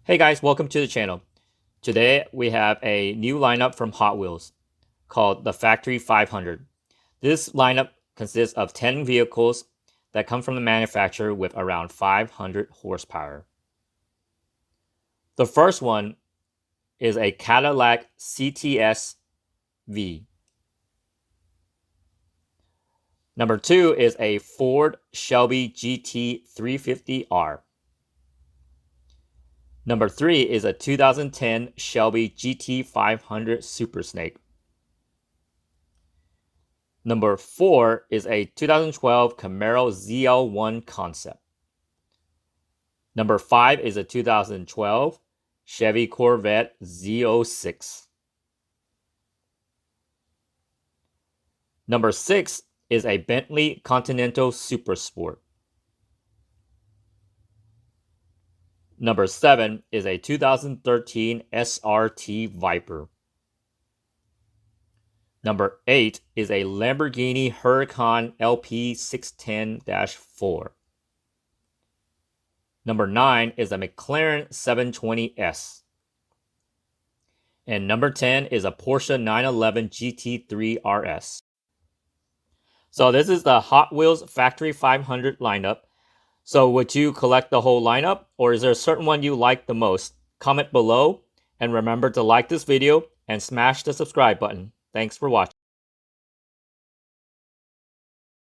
Hey guys, welcome to the channel. Today we have a new lineup from Hot Wheels called the Factory 500. This lineup consists of 10 vehicles that come from the manufacturer with around 500 horsepower. The first one is a Cadillac CTS-V. Number 2 is a Ford Shelby GT350R. Number 3 is a 2010 Shelby GT500 Super Snake. Number 4 is a 2012 Camaro ZL1 Concept. Number 5 is a 2012 Chevy Corvette Z06. Number 6 is a Bentley Continental Supersport. Number 7 is a 2013 SRT Viper. Number 8 is a Lamborghini Huracan LP610-4. Number 9 is a McLaren 720S. And number 10 is a Porsche 911 GT3 RS. So this is the Hot Wheels Factory 500 lineup. So would you collect the whole lineup, or is there a certain one you like the most? Comment below, and remember to like this video and smash the subscribe button. Thanks for watching.